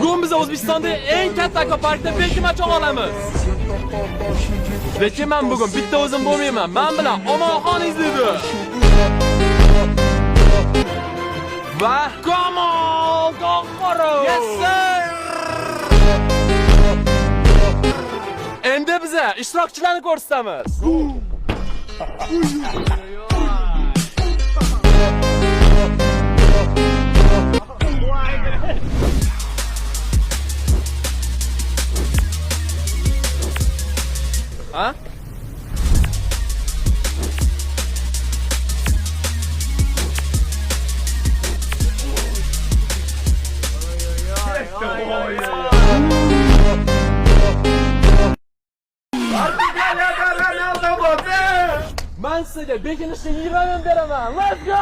Bugun biz O'zbekistonda eng katta akvaparkda belki maç olamiz. Lekin men bugun bitta o'zim bo'lmayman. Men bilan Omonxon izlaydi. Va Kamol To'xorov. Yes sir. Endi biza ishtirokchilarni ko'rsatamiz. Ha? Ben size bekinishni 20 beraman. Let's go!